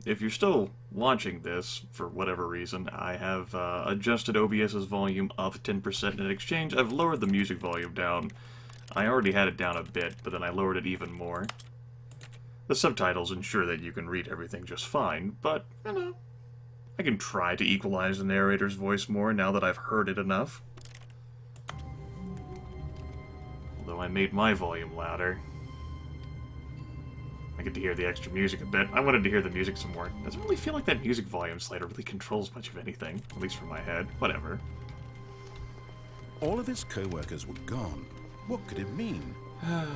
if you're still watching this, for whatever reason, I have adjusted OBS's volume up 10% in exchange. I've lowered the music volume down. I already had it down a bit, but then I lowered it even more. The subtitles ensure that you can read everything just fine, but, you know, I can try to equalize the narrator's voice more now that I've heard it enough. Although I made my volume louder. I get to hear the extra music a bit. I wanted to hear the music some more. Doesn't really feel like that music volume slider really controls much of anything, at least for my head. Whatever. All of his co-workers were gone. What could it mean?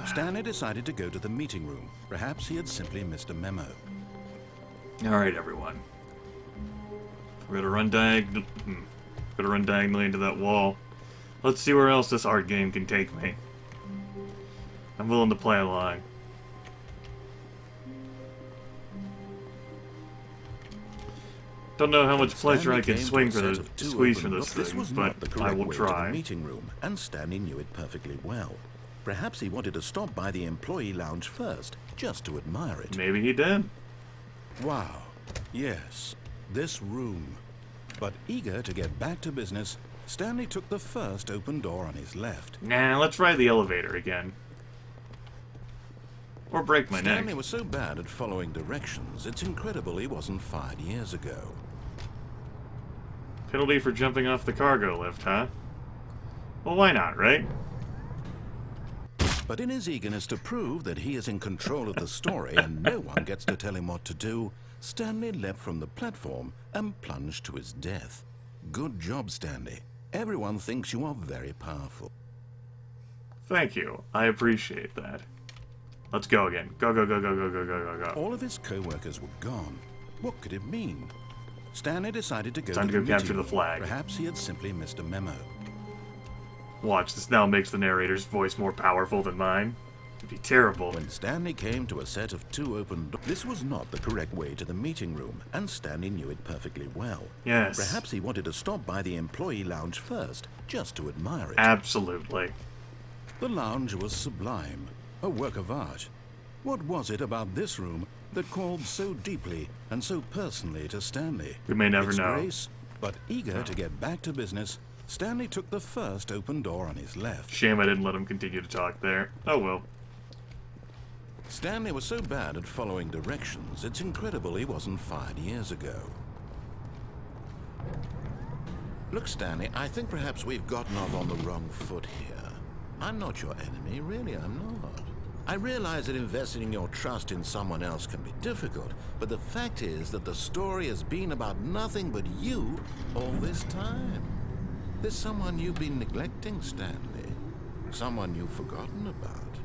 Stanley decided to go to the meeting room. Perhaps he had simply missed a memo. Alright, everyone. We're gonna run diagonally into that wall. Let's see where else this art game can take me. I'm willing to play along. Don't know how much pleasure I can squeeze for this thing, but I will try. Meeting room, and Stanley knew it perfectly well. Perhaps he wanted to stop by the employee lounge first, just to admire it. Maybe he did. Wow. Yes, this room. But eager to get back to business, Stanley took the first open door on his left. Nah, let's ride the elevator again. Or break my neck. Stanley was so bad at following directions, it's incredible he wasn't fired years ago. Penalty for jumping off the cargo lift, huh? Well, why not, right? But in his eagerness to prove that he is in control of the story and no one gets to tell him what to do, Stanley leapt from the platform and plunged to his death. Good job, Stanley. Everyone thinks you are very powerful. Thank you. I appreciate that. Let's go again. Go, go, go, go, go, go, go, go, go. All of his co-workers were gone. What could it mean? Stanley decided to go Time to go capture the flag. Perhaps he had simply missed a memo. Watch, this now makes the narrator's voice more powerful than mine. It'd be terrible. When Stanley came to a set of two open doors, this was not the correct way to the meeting room, and Stanley knew it perfectly well. Yes. Perhaps he wanted to stop by the employee lounge first, just to admire it. Absolutely. The lounge was sublime, a work of art. What was it about this room that called so deeply and so personally to Stanley? We may never Its know. grace, but eager to get back to business, Stanley took the first open door on his left. Shame I didn't let him continue to talk there. Oh well. Stanley was so bad at following directions, it's incredible he wasn't fired years ago. Look, Stanley, I think perhaps we've gotten off on the wrong foot here. I'm not your enemy, really, I'm not. I realize that investing your trust in someone else can be difficult, but the fact is that the story has been about nothing but you all this time. There's someone you've been neglecting, Stanley. Someone you've forgotten about.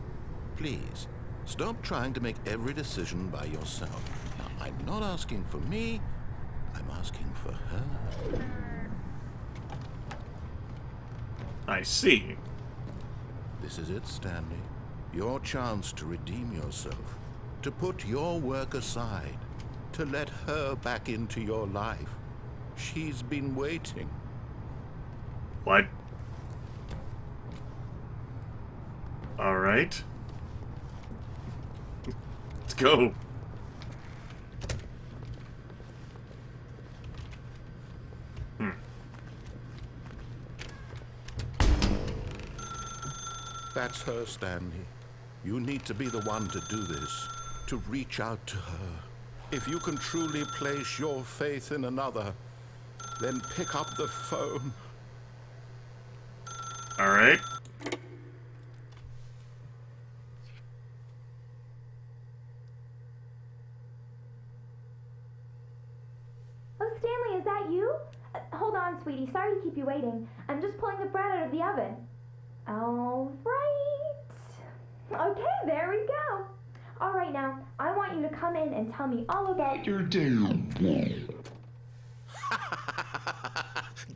Please, stop trying to make every decision by yourself. Now, I'm not asking for me, I'm asking for her. I see. This is it, Stanley. Your chance to redeem yourself. To put your work aside. To let her back into your life. She's been waiting. What? Alright. Let's go. That's her, Stanley. You need to be the one to do this. To reach out to her. If you can truly place your faith in another, then pick up the phone. Alright. Oh, Stanley, is that you? Hold on, sweetie. Sorry to keep you waiting. I'm just pulling the bread out of the oven. All right. Okay, there we go. All right, now, I want you to come in and tell me all about your day.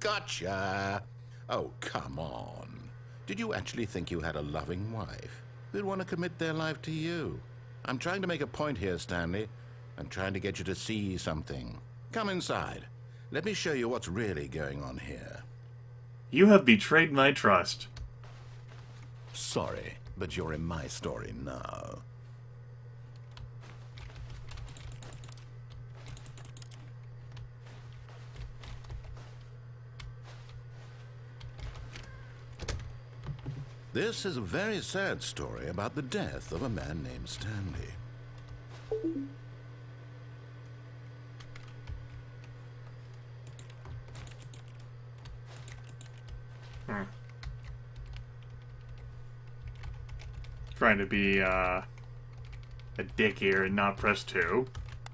Gotcha. Oh, come on. Did you actually think you had a loving wife who'd want to commit their life to you? I'm trying to make a point here, Stanley. I'm trying to get you to see something. Come inside. Let me show you what's really going on here. You have betrayed my trust. Sorry, but you're in my story now. This is a very sad story about the death of a man named Stanley. Trying to be, a dick here and not press 2.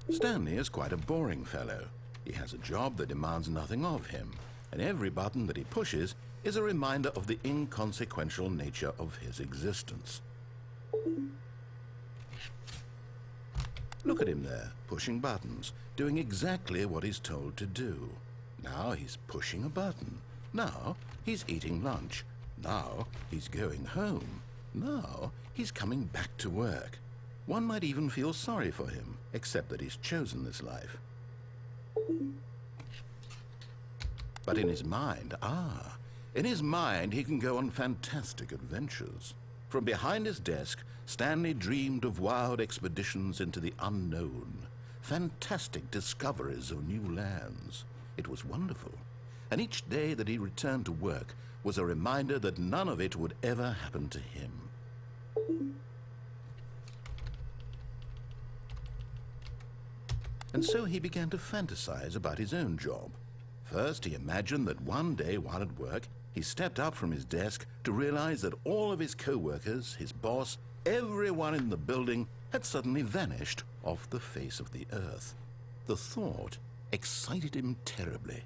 Stanley is quite a boring fellow. He has a job that demands nothing of him, and every button that he pushes is a reminder of the inconsequential nature of his existence. Look at him there, pushing buttons, doing exactly what he's told to do. Now he's pushing a button. Now he's eating lunch. Now he's going home. Now he's coming back to work. One might even feel sorry for him, except that he's chosen this life. But in his mind, in his mind he can go on fantastic adventures. From behind his desk, Stanley dreamed of wild expeditions into the unknown, fantastic discoveries of new lands. It was wonderful, and each day that he returned to work was a reminder that none of it would ever happen to him. And so he began to fantasize about his own job. First, he imagined that one day while at work, he stepped up from his desk to realize that all of his co-workers, his boss, everyone in the building had suddenly vanished off the face of the earth. The thought excited him terribly.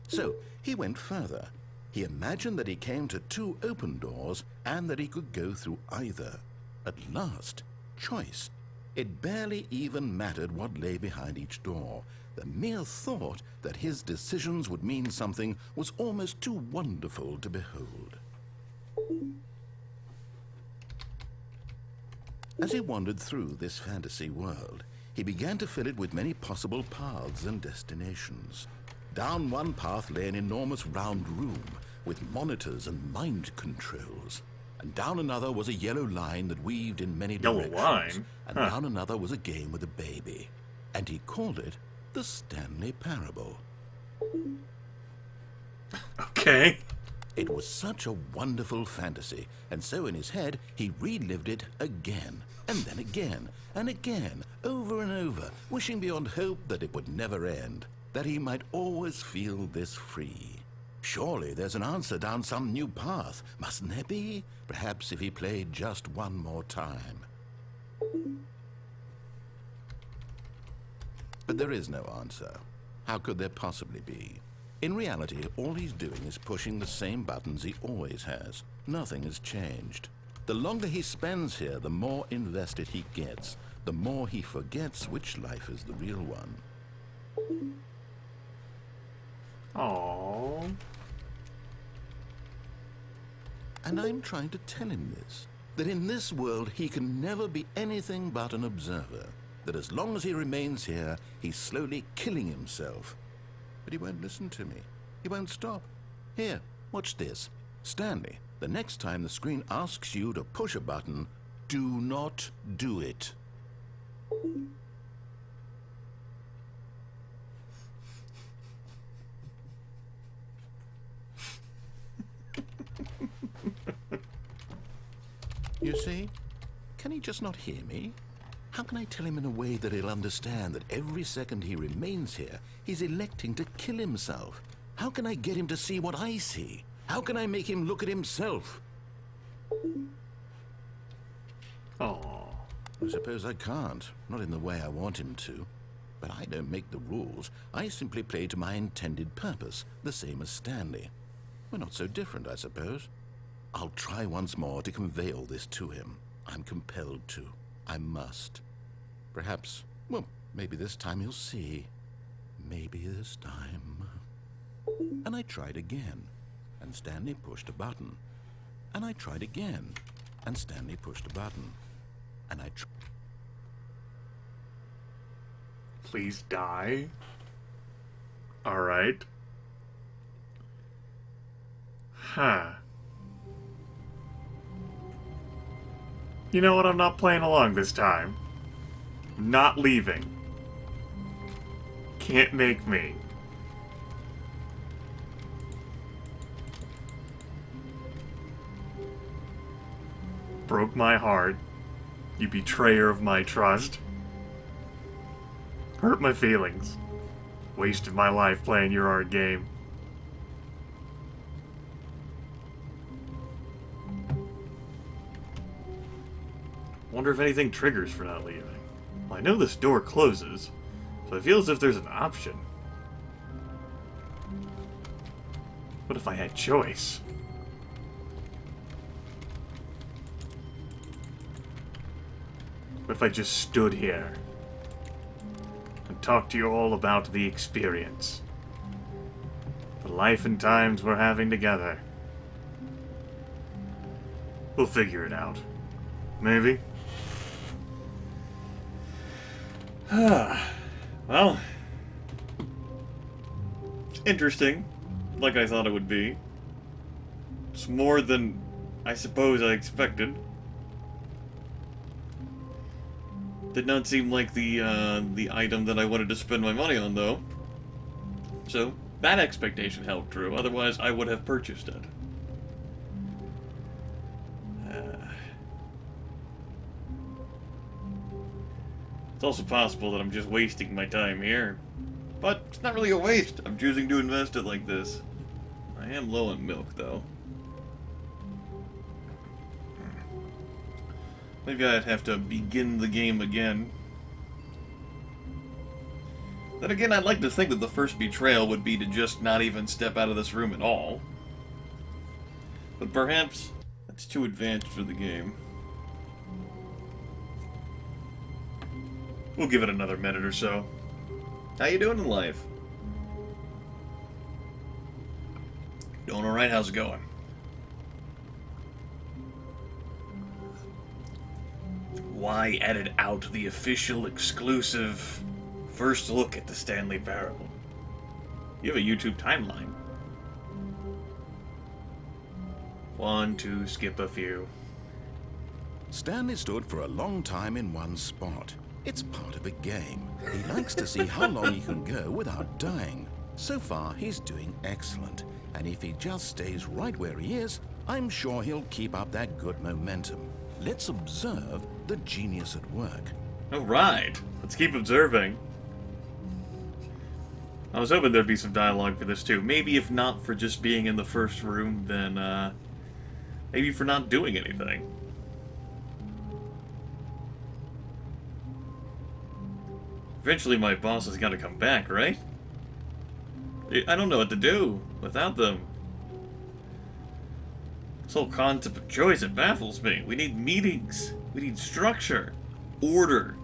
So he went further. He imagined that he came to 2 open doors and that he could go through either. At last, choice. It barely even mattered what lay behind each door. The mere thought that his decisions would mean something was almost too wonderful to behold. As he wandered through this fantasy world, he began to fill it with many possible paths and destinations. Down one path lay an enormous round room with monitors and mind controls. And down another was a yellow line that weaved in many directions. Yellow line? And down another was a game with a baby. And he called it the Stanley Parable. Okay. It was such a wonderful fantasy, and so in his head he relived it again, and then again, and again, over and over, wishing beyond hope that it would never end, that he might always feel this free. Surely there's an answer down some new path, mustn't there be? Perhaps if he played just one more time. But there is no answer. How could there possibly be? In reality, all he's doing is pushing the same buttons he always has. Nothing has changed. The longer he spends here, the more invested he gets, the more he forgets which life is the real one. Aww. And I'm trying to tell him this, that in this world he can never be anything but an observer, that as long as he remains here, he's slowly killing himself. But he won't listen to me. He won't stop. Here, watch this. Stanley, the next time the screen asks you to push a button, do not do it. You see? Can he just not hear me? How can I tell him in a way that he'll understand that every second he remains here, he's electing to kill himself? How can I get him to see what I see? How can I make him look at himself? Aww. I suppose I can't, not in the way I want him to. But I don't make the rules. I simply play to my intended purpose, the same as Stanley. We're not so different, I suppose. I'll try once more to convey all this to him. I'm compelled to. I must. Perhaps, well, maybe this time he'll see. Maybe this time. And I tried again, and Stanley pushed a button. And I tried again, and Stanley pushed a button. And I tried. Please die. Alright. Huh. You know what? I'm not playing along this time. Not leaving. Can't make me. broke my heart. You betrayer of my trust. Hurt my feelings. Wasted my life playing your hard game. Wonder if anything triggers for not leaving. Well, I know this door closes, so I feel as if there's an option. What if I had choice? What if I just stood here and talked to you all about the experience? The life and times we're having together. We'll figure it out. Maybe. Well, it's interesting, like I thought it would be. It's more than I suppose I expected. Did not seem like the item that I wanted to spend my money on, though. So, that expectation held true, otherwise I would have purchased it. It's also possible that I'm just wasting my time here. But it's not really a waste. I'm choosing to invest it like this. I am low on milk, though. Maybe I'd have to begin the game again. Then again, I'd like to think that the first betrayal would be to just not even step out of this room at all. But perhaps that's too advanced for the game. We'll give it another minute or so. How you doing in life? Doing alright? How's it going? Why edit out the official exclusive first look at the Stanley Parable? You have a YouTube timeline. 1, 2, skip a few. Stanley stood for a long time in one spot. It's part of a game. He likes to see how long he can go without dying. So far, he's doing excellent. And if he just stays right where he is, I'm sure he'll keep up that good momentum. Let's observe the genius at work. Alright, let's keep observing. I was hoping there'd be some dialogue for this too. Maybe if not for just being in the first room, then maybe for not doing anything. Eventually my boss has got to come back, right? I don't know what to do without them. This whole concept of choice, it baffles me. We need meetings. We need structure. Order.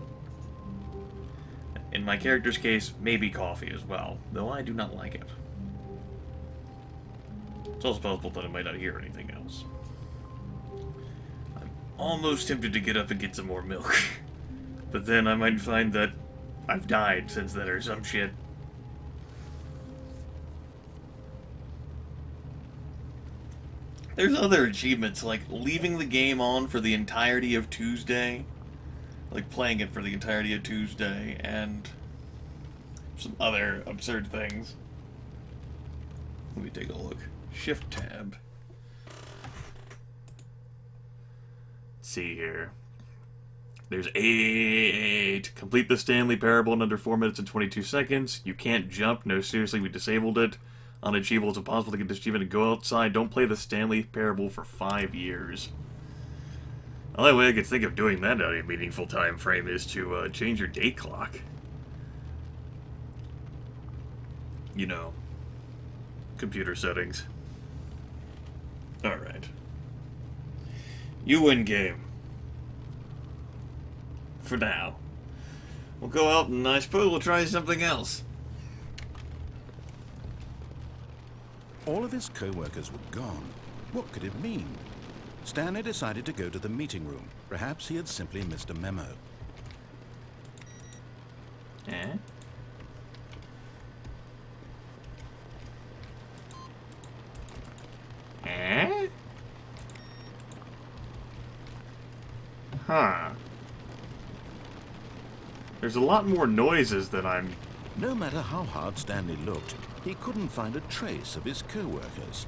In my character's case, maybe coffee as well, though I do not like it. It's also possible that I might not hear anything else. I'm almost tempted to get up and get some more milk. But then I might find that I've died since then or some shit. There's other achievements, like leaving the game on for the entirety of Tuesday. Like playing it for the entirety of Tuesday, and some other absurd things. Let me take a look. Shift tab. Let's see here. There's 8. Complete the Stanley Parable in under 4 minutes and 22 seconds. You can't jump. No, seriously, we disabled it. Unachievable. It's impossible to get this achievement and go outside. Don't play the Stanley Parable for 5 years. The only way I could think of doing that at a meaningful time frame is to change your date clock. You know, computer settings. Alright. You win game. For now. We'll go out and I suppose we'll try something else. All of his co-workers were gone. What could it mean? Stanley decided to go to the meeting room. Perhaps he had simply missed a memo. Eh? Eh? Huh. There's a lot more noises than I'm... No matter how hard Stanley looked, he couldn't find a trace of his co-workers.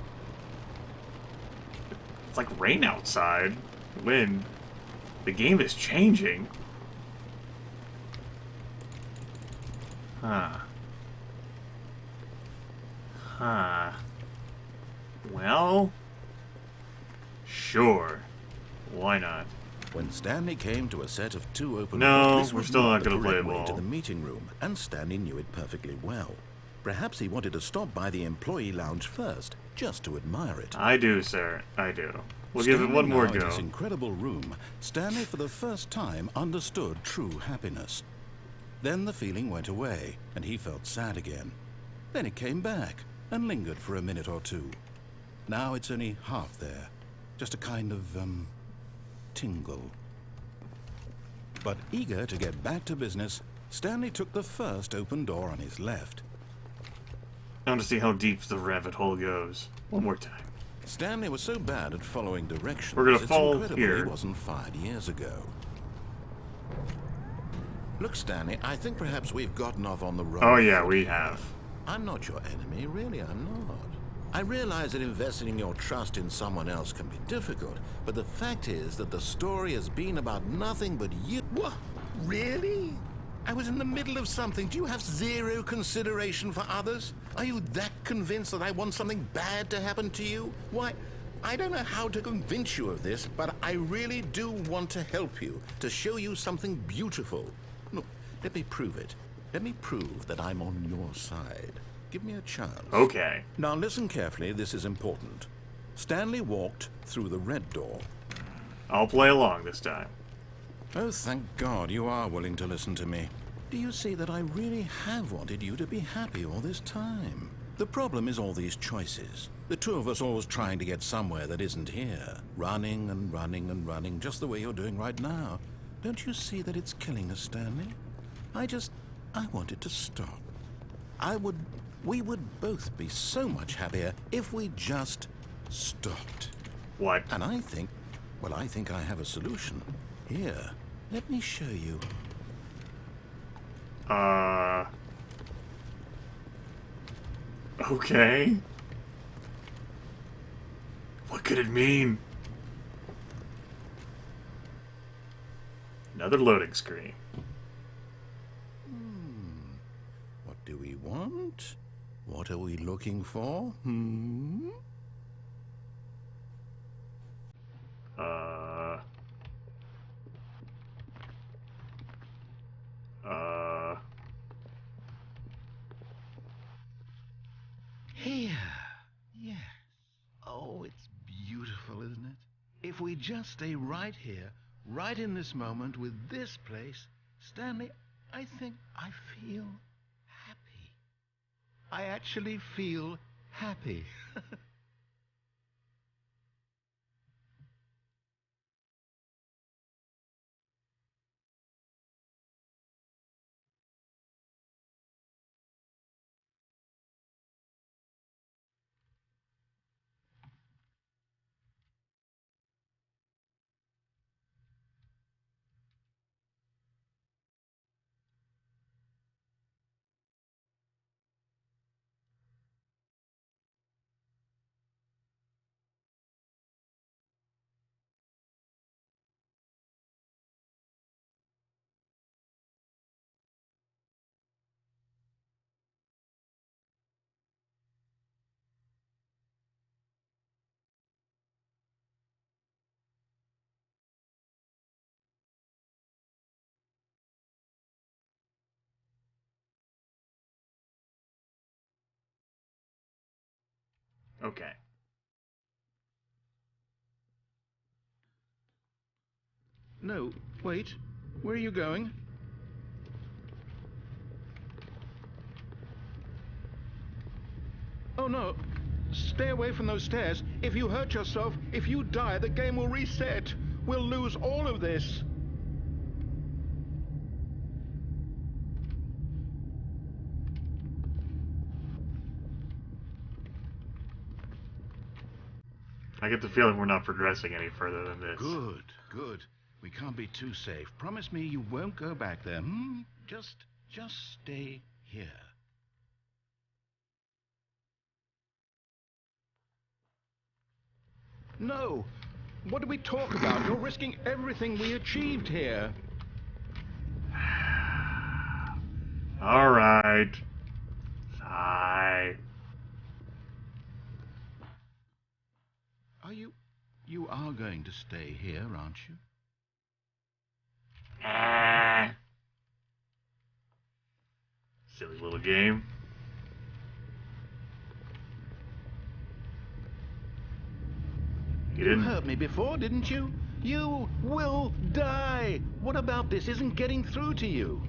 It's like rain outside. when the game is changing. Huh. Huh. Well, sure. Why not? When Stanley came to a set of 2 open No, doors, this we're was still not the gonna play correct it way ball. to the meeting room, and Stanley knew it perfectly well. Perhaps he wanted to stop by the employee lounge first, just to admire it. I do, sir. I do. We'll give it one more Now in go. this incredible room, Stanley for the first time understood true happiness. Then the feeling went away, and he felt sad again. Then it came back, and lingered for a minute or two. Now it's only half there. Just a kind of, tingle. But eager to get back to business, Stanley took the first open door on his left. I want to see how deep the rabbit hole goes. One more time. Stanley was so bad at following directions, We're gonna it's fall incredible here. he wasn't fired years ago. Look, Stanley, I think perhaps we've gotten off on the wrong Oh yeah, foot we here. have. I'm not your enemy, really, I'm not. I realize that investing your trust in someone else can be difficult, but the fact is that the story has been about nothing but you. What? Really? I was in the middle of something. Do you have zero consideration for others? Are you that convinced that I want something bad to happen to you? Why, I don't know how to convince you of this, but I really do want to help you, to show you something beautiful. Look, let me prove it. Let me prove that I'm on your side. Give me a chance. Okay. Now listen carefully, this is important. Stanley walked through the red door. I'll play along this time. Oh, thank God you are willing to listen to me. Do you see that I really have wanted you to be happy all this time? The problem is all these choices. The two of us always trying to get somewhere that isn't here. Running and running and running, just the way you're doing right now. Don't you see that it's killing us, Stanley? I want it to stop. We would both be so much happier if we just stopped. What? And I think I have a solution. Here, let me show you. Okay. What could it mean? Another loading screen. What do we want? What are we looking for? Here. Yes. Oh, it's beautiful, isn't it? If we just stay right here, right in this moment with this place, Stanley, I think I feel happy. I actually feel happy. Okay. No, wait. Where are you going? Oh, no. Stay away from those stairs. If you hurt yourself, if you die, the game will reset. We'll lose all of this. I get the feeling we're not progressing any further than this. Good, good. We can't be too safe. Promise me you won't go back there, Just stay here. No! What do we talk about? You're risking everything we achieved here. All right. Sigh. You are going to stay here, aren't you? Silly little game. You heard me before, didn't you? You will die. What about this isn't getting through to you?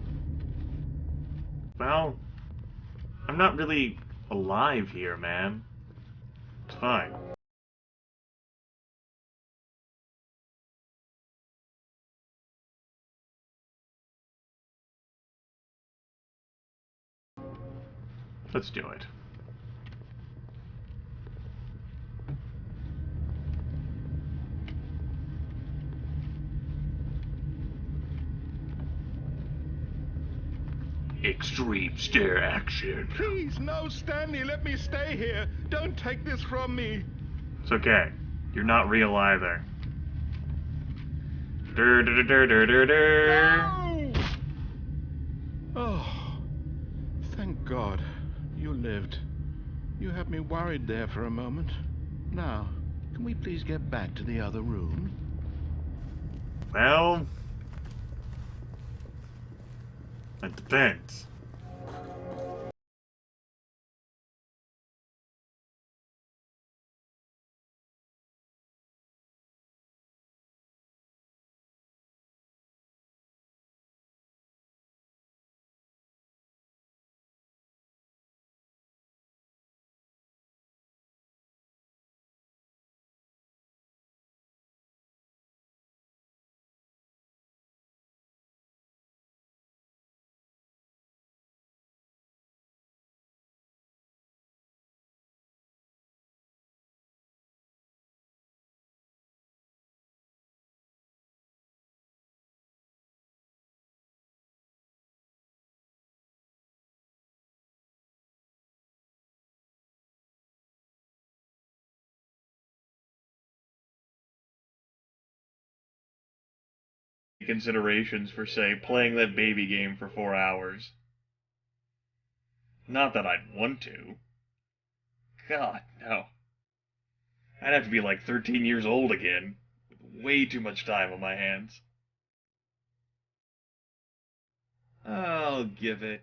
Well, I'm not really alive here, man. It's fine. Let's do it. Extreme stare action. Please, no, Stanley, let me stay here. Don't take this from me. It's okay. You're not real either. Dur, dur, dur, dur, dur, dur. No! Oh, thank God. You lived. You had me worried there for a moment. Now, can we please get back to the other room? Well, it depends. Considerations for, say, playing that baby game for 4 hours. Not that I'd want to. God, no. I'd have to be like 13 years old again, with way too much time on my hands. I'll give it,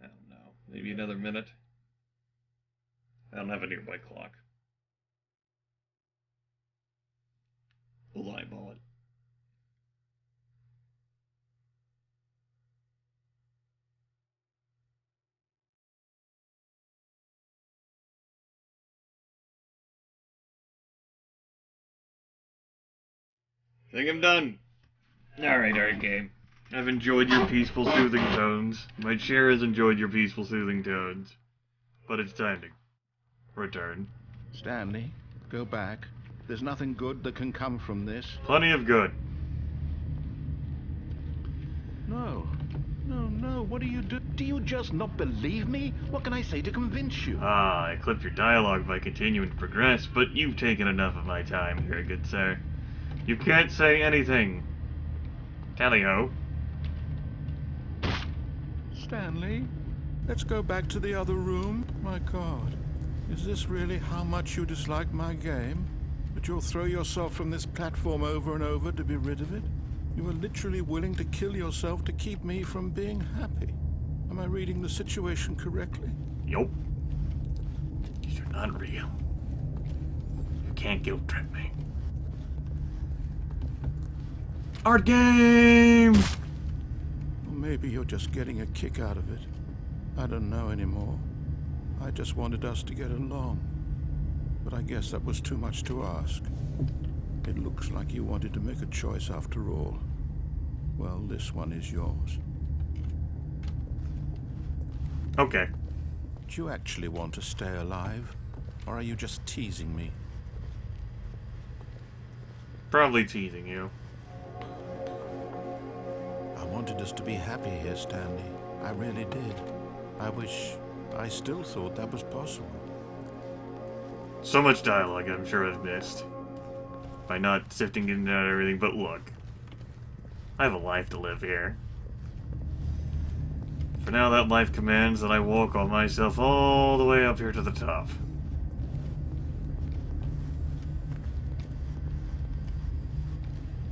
I don't know, maybe another minute. I don't have a nearby clock. We'll eyeball it. Think I'm done. Alright, game. I've enjoyed your peaceful, soothing tones. My chair has enjoyed your peaceful, soothing tones. But it's time to return. Stanley, go back. There's nothing good that can come from this. Plenty of good. No. No, what do you do? Do you just not believe me? What can I say to convince you? I clipped your dialogue by continuing to progress, but you've taken enough of my time here, good sir. You can't say anything. Tally-ho. Stanley, let's go back to the other room. My God, is this really how much you dislike my game? That you'll throw yourself from this platform over and over to be rid of it? You are literally willing to kill yourself to keep me from being happy. Am I reading the situation correctly? Yup. These are not real. You can't guilt trip me. Art game! Or maybe you're just getting a kick out of it. I don't know anymore. I just wanted us to get along. But I guess that was too much to ask. It looks like you wanted to make a choice after all. Well, this one is yours. Okay. Do you actually want to stay alive? Or are you just teasing me? Probably teasing you. I wanted us to be happy here, Stanley. I really did. I wish I still thought that was possible. So much dialogue I'm sure I've missed. By not sifting in and out of everything, but look. I have a life to live here. For now, that life commands that I walk on myself all the way up here to the top.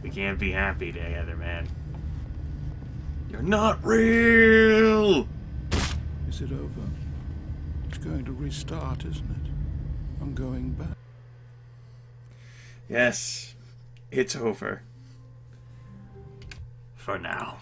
We can't be happy together, man. You're not real! Is it over? It's going to restart, isn't it? I'm going back. Yes, it's over. For now.